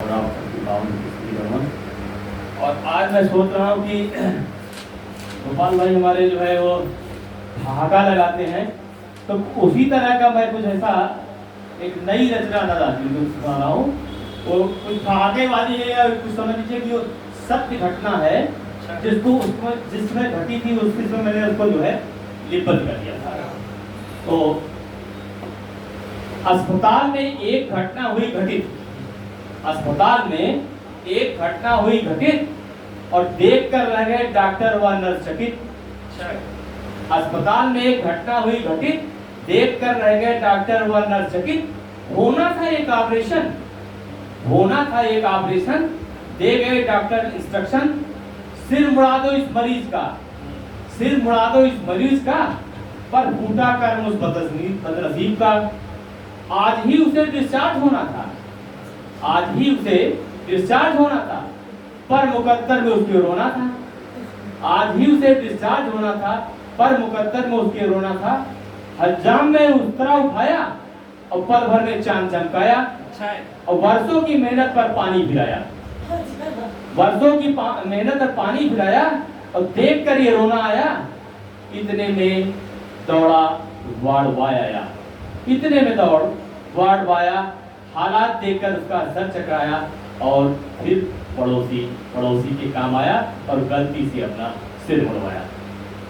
राम शक्ति पावन श्री रमन। और आज मैं सोच रहा हूँ कि गोपाल भाई हमारे जो है वो ठहाका लगाते हैं, तो उसी तरह का मैं कुछ ऐसा एक नई रचना सुना रहा हूँ। वो कुछ ठहाके वाली है या कुछ समझ लीजिए कि वो सत्य घटना है जिसको जिसमें घटी थी उसमें मैंने उसको जो है लिपिबद्ध कर दिया था। तो अस्पताल में एक घटना हुई घटित, अस्पताल में एक घटना हुई घटित और देखकर रह गए डॉक्टर व नर्स चकित। अस्पताल में एक घटना हुई घटित, देखकर रह गए डॉक्टर व नर्स चकित। होना था एक ऑपरेशन, होना था एक ऑपरेशन, दे गए डॉक्टर इंस्ट्रक्शन। सिर मुड़ा दो इस मरीज का, सिर मुड़ा दो इस मरीज का, पर फूटा कर्म उस बदनसीब का। आज ही उसे डिस्चार्ज होना था, आज ही उसे डिस्चार्ज होना था, पर मुकद्दर में उसके रोना था। आज ही उसे डिस्चार्ज होना था, पर मुकद्दर में उसके रोना था। हजाम में उतरा उठाया और पल भर में चांद चमकाया, और वर्षों की मेहनत पर पानी पिलाया, वर्षों की मेहनत पर पानी पिलाया, और देख कर ये रोना आया। इतने में दौड़ा वार्ड बॉय आया, इतने में दौड़ वार्ड बॉय आया। हालात देखकर उसका सर चकराया और फिर पड़ोसी के काम आया और गलती से अपना सिर मुड़वाया।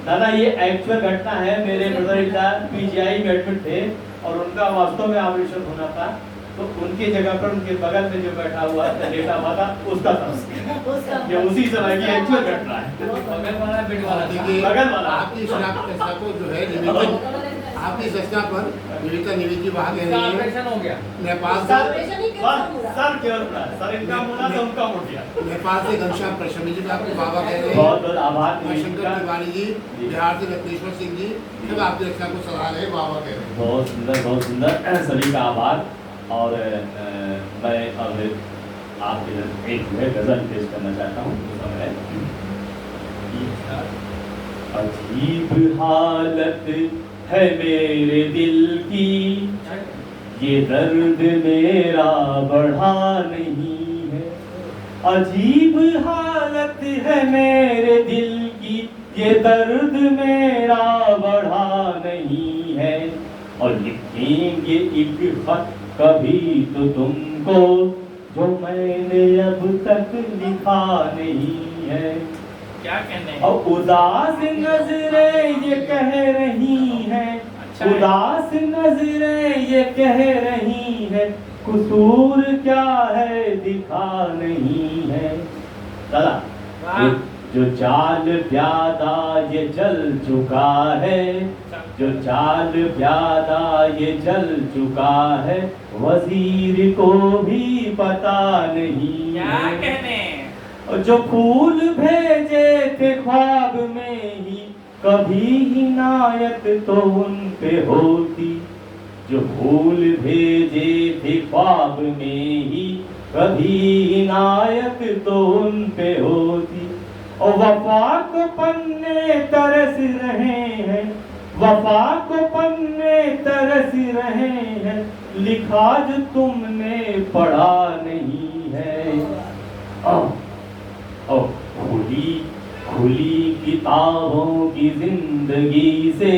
दादा ये एक्चुअल घटना है। मेरे ब्रदर इन लॉ पीजीआई में एडमिट थे और उनका वास्तव में ऑपरेशन होना था, तो उनके जगह पर उनके बगल में जो बैठा हुआ लेटा हुआ था उसका था। ये उसी समय की एक्चुअल घटना है। बगल वाला बेड वाला बगल वाला आपकी शराब को जो है निवेदन आपकी सस्ता पर निवेदिता निवेदी वहाँ कह रही है ऑपरेशन हो गया नेपाल से सर केवल सर इनका मुड़ा तो उनका मुड़ गया। नेपाल से घनश्याम प्रशमी जी आपके बाबा कह रहे हैं, बहुत बहुत आभार शंकर तिवारी जी, बिहार से रत्नेश्वर सिंह जी, सब आपकी रक्षा को सलाह रहे बाबा कह रहे हैं। बहुत सुंदर सभी का आभार। और मैं अब आपके एक गजल पेश करना चाहता हूँ। अजीब हालत है मेरे दिल की, ये दर्द मेरा बढ़ा नहीं है। अजीब हालत है मेरे दिल की, ये दर्द मेरा बढ़ा नहीं है। और लिखेंगे एक खत कभी तो तुमको, जो मैंने अब तक लिखा नहीं है। क्या कहने हैं? और उदास नजरें ये कह रही हैं, उदास नजरें ये कह रही हैं, कसूर क्या है दिखा नहीं है। दादा जो चाल प्यादा ये जल चुका है, जो चाल प्यादा ये जल चुका है, वजीर को भी पता नहीं क्या है। कहने? और जो फूल भेजे थे ख्वाब में ही, कभी इनायत तो उन पे होती। जो फूल भेजे थे ख्वाब में ही, कभी इनायत तो उन पे होती। और वफा को पन्ने तरस रहे हैं, वफा को पन्ने तरस रहे हैं, लिखा जो तुमने पढ़ा नहीं है। खुली खुली किताबों की जिंदगी से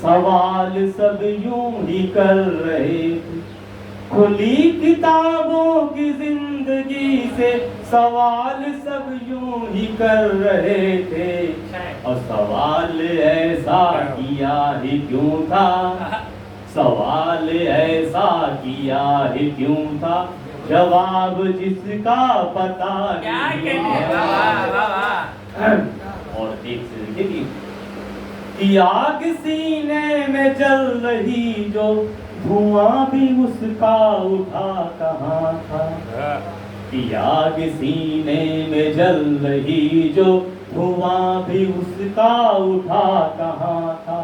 सवाल सब यूं ही कर रहे थे। खुली किताबों की जिंदगी से सवाल सब यूं ही कर रहे थे। और सवाल ऐसा किया ही क्यों था, सवाल ऐसा किया ही क्यों था, जवाब जिसका पता नहीं है। और एक से देखिए कि आग सीने में जल रही जो, धुआं भी उसका उठा कहाँ था। कि आग सीने में जल रही जो, धुआं भी उसका उठा कहाँ था।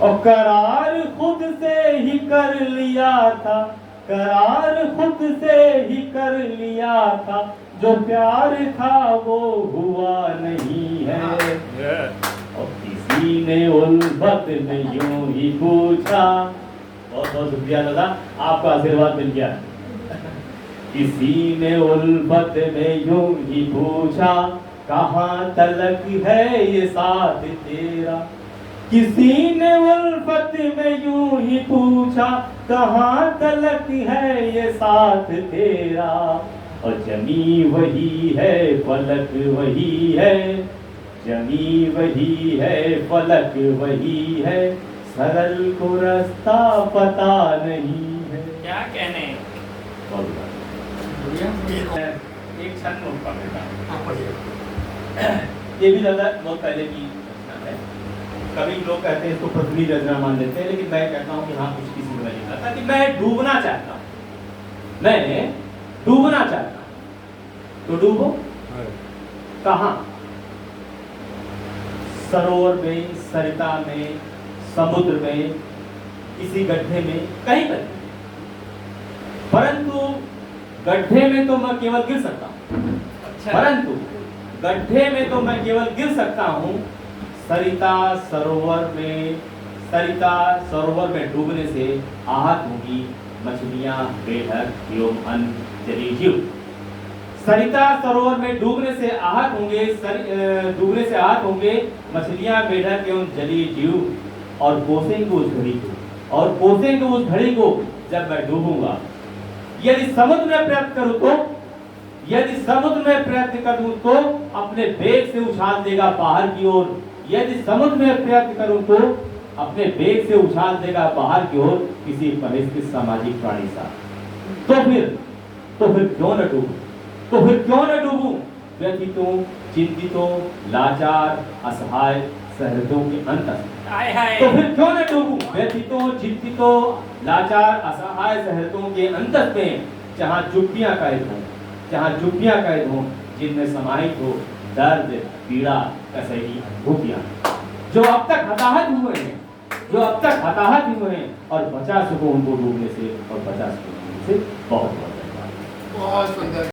और करार खुद से ही कर लिया था, करार खुद से ही कर लिया था, जो प्यार था वो हुआ नहीं है। और किसी ने उल्फत में यूं ही पूछा, बहुत बहुत शुक्रिया दादा, आपका आशीर्वाद मिल गया। किसी ने उल्फत में यूं ही पूछा, कहाँ तलक है ये साथ तेरा। किसी ने उल्फत में यूं ही पूछा, कहाँ तलक है ये साथ तेरा। और जमी वही है फलक वही है, जमी वही है फलक वही है, सरल को रास्ता पता नहीं है। क्या कहने। एक क्षण नोट कर लेता हूं। आप पढ़िए। ये भी ज्यादा बहुत पहले की रचना है। कभी लोग कहते हैं इसको पृथ्वी रचना मान लेते हैं, लेकिन मैं कहता हूँ कि हाँ कुछ किसी को लिखा था कि मैं डूबना चाहता हूँ, मैं डूबना चाहता हूँ। तो डूबो कहाँ? सरोवर में, सरिता में, समुद्र में, किसी गड्ढे में, कहीं पर। परंतु गड्ढे में तो मैं केवल गिर सकता हूं। अच्छा। परंतु गड्ढे में तो मैं केवल गिर सकता हूं, सरिता सरोवर में डूबने से आहत होंगी मछलियां, बेढक एवं अन्य जलीय जीव। सरिता सरोवर में डूबने से आहत होंगे मछलियां, बेढक एवं जलीय जीव। और कोसेंगे उस घड़ी को, और कोसेंगे उस घड़ी को जब मैं डूबूंगा। यदि समुद्र में प्रयत्न करूं तो अपने वेग से उछाल देगा बाहर की ओर। यदि समुद्र में प्रयत्न करूं तो अपने वेग से उछाल देगा बाहर की ओर, किसी परिस्थिति सामाजिक प्राणी सा। तो फिर क्यों न डूबूं व्यथितों, चिंतितों, लाचार, असहाय सहृदयों के अंत। तो फिर क्यों न डूबूं व्यथितों, चिंतितों, लाचार, असहाय सहृदयों के अंत में, जहां चुप्पियां कैद हों, जिनमें समाहित हो दर्द, पीड़ा, कसैली, भूखियां। जो अब तक हताहत हुए हैं और बचा सको उनको डूबने से, और बचा सको उनसे। बहुत बहुत धन्यवाद। बहुत सुंदर।